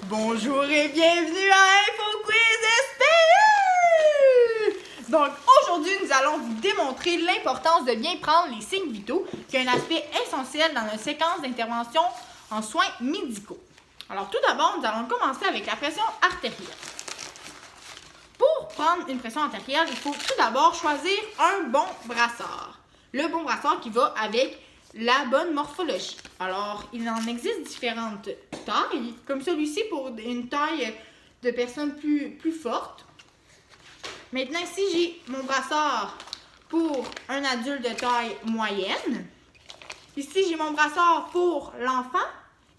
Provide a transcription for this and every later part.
Bonjour et bienvenue à Info Quiz SPU! Donc aujourd'hui, nous allons vous démontrer l'importance de bien prendre les signes vitaux, qui est un aspect essentiel dans notre séquence d'intervention en soins médicaux. Alors tout d'abord, nous allons commencer avec la pression artérielle. Pour prendre une pression artérielle, il faut tout d'abord choisir un bon brassard. Le bon brassard qui va avec la bonne morphologie. Alors, il en existe différentes tailles, comme celui-ci pour une taille de personnes plus forte. Maintenant, ici, j'ai mon brassard pour un adulte de taille moyenne. Ici, j'ai mon brassard pour l'enfant.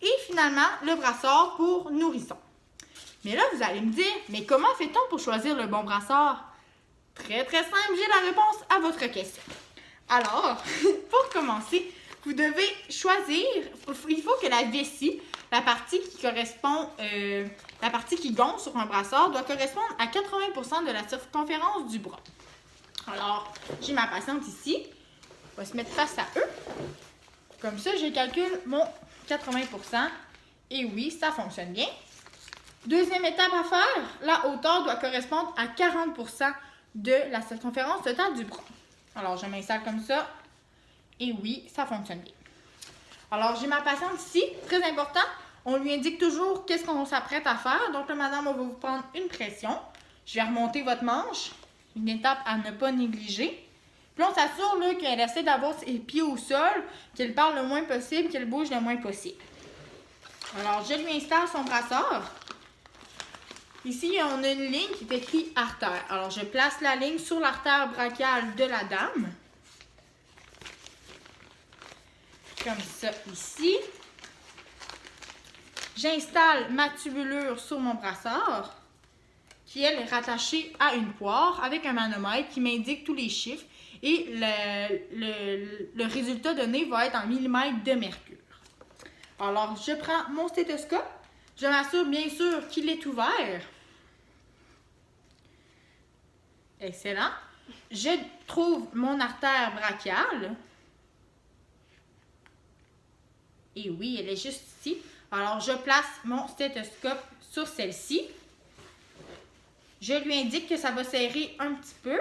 Et finalement, le brassard pour nourrisson. Mais là, vous allez me dire, mais comment fait-on pour choisir le bon brassard? Très, très simple, j'ai la réponse à votre question. Alors, pour commencer, vous devez choisir, il faut que la vessie, la partie qui correspond, la partie qui gonfle sur un brassard, doit correspondre à 80% de la circonférence du bras. Alors, j'ai ma patiente ici, on va se mettre face à eux. Comme ça, je calcule mon 80%. Et oui, ça fonctionne bien. Deuxième étape à faire, la hauteur doit correspondre à 40% de la circonférence totale du bras. Alors, je m'installe comme ça. Et oui, ça fonctionne bien. Alors, j'ai ma patiente ici. Très important, on lui indique toujours qu'est-ce qu'on s'apprête à faire. Donc, là, madame, on va vous prendre une pression. Je vais remonter votre manche. Une étape à ne pas négliger. Puis, on s'assure qu'elle essaie d'avoir ses pieds au sol, qu'elle parle le moins possible, qu'elle bouge le moins possible. Alors, je lui installe son brassard. Ici, on a une ligne qui est écrite artère. Alors, je place la ligne sur l'artère brachiale de la dame. Comme ça, ici. J'installe ma tubulure sur mon brassard, qui, elle, est rattachée à une poire avec un manomètre qui m'indique tous les chiffres. Et le résultat donné va être en millimètres de mercure. Alors, je prends mon stéthoscope. Je m'assure bien sûr qu'il est ouvert. Excellent. Je trouve mon artère brachiale. Et oui, elle est juste ici. Alors, je place mon stéthoscope sur celle-ci. Je lui indique que ça va serrer un petit peu.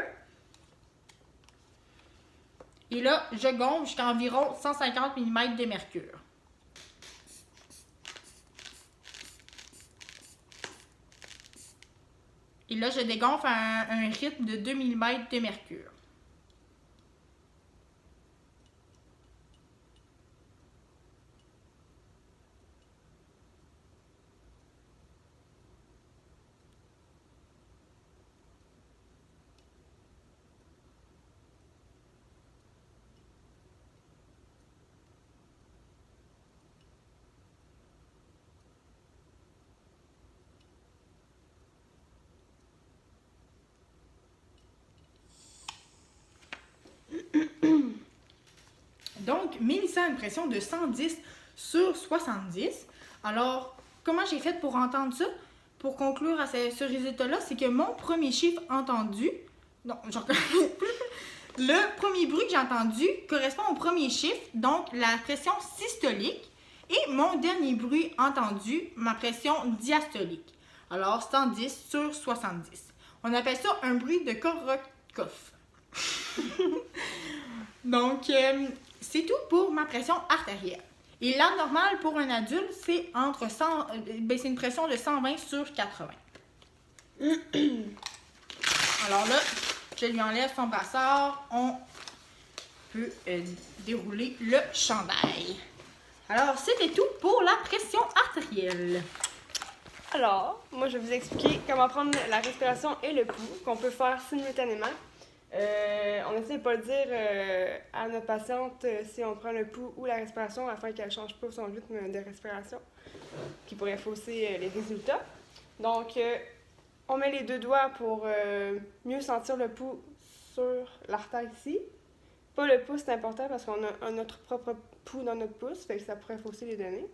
Et là, je gonfle jusqu'à environ 150 mm de mercure. Et là, je dégonfle à un rythme de 2 mm de mercure. Donc, Mélissa a une pression de 110 sur 70. Alors, comment j'ai fait pour entendre ça? Pour conclure à ce résultat-là, c'est que mon premier chiffre entendu... Non, genre... Le premier bruit que j'ai entendu correspond au premier chiffre, donc la pression systolique. Et mon dernier bruit entendu, ma pression diastolique. Alors, 110 sur 70. On appelle ça un bruit de Korotkoff. Donc, c'est tout pour ma pression artérielle. Et la normale pour un adulte, c'est entre 100, c'est une pression de 120 sur 80. Alors là, je lui enlève son brassard. On peut dérouler le chandail. Alors, c'était tout pour la pression artérielle. Alors, moi, je vais vous expliquer comment prendre la respiration et le pouls, qu'on peut faire simultanément. On essaie de pas le dire à notre patiente si on prend le pouls ou la respiration afin qu'elle ne change pas son rythme de respiration, qui pourrait fausser les résultats. Donc, on met les deux doigts pour mieux sentir le pouls sur l'artère ici. Pas le pouce, c'est important parce qu'on a notre propre pouls dans notre pouce, fait que ça pourrait fausser les données.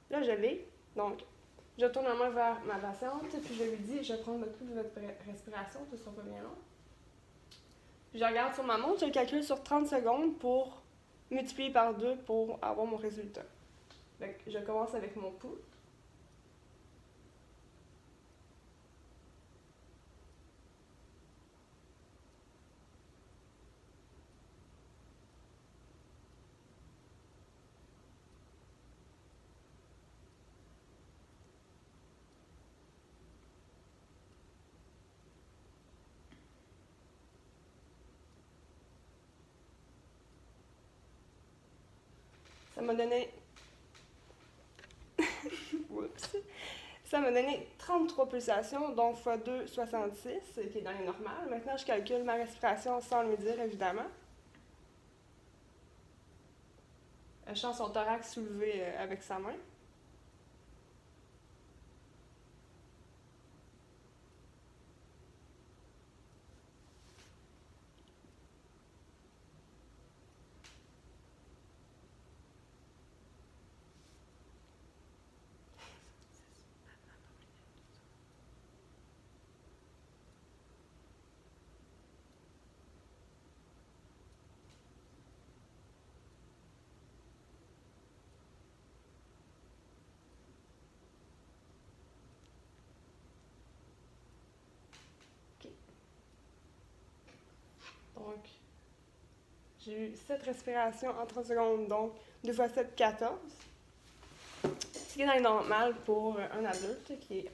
Là, je l'ai. Donc, je tourne la main vers ma patiente, puis je lui dis, je vais prendre le pouls de votre respiration, ce sera pas bien long. Puis je regarde sur ma montre, je le calcule sur 30 secondes pour multiplier par 2 pour avoir mon résultat. Donc, je commence avec mon pouls. Ça m'a donné... Oups. Ça m'a donné 33 pulsations, donc x2, 66, qui est dans les normales. Maintenant, je calcule ma respiration sans le dire, évidemment. Je sens son thorax soulevé avec sa main. Donc, j'ai eu 7 respirations en 30 secondes, donc 2 x 7, 14. Ce qui est dans les normales pour un adulte, qui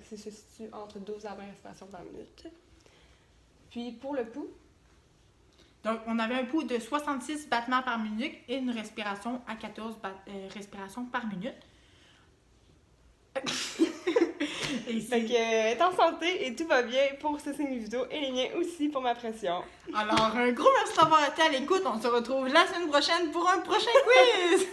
se situe entre 12 à 20 respirations par minute. Puis pour le pouls. Donc, on avait un pouls de 66 battements par minute et une respiration à 14 respirations par minute. Fait que est en santé et tout va bien pour ce signe vitaux et les miens aussi pour ma pression. Alors, un gros merci d'avoir été à l'écoute. On se retrouve la semaine prochaine pour un prochain quiz!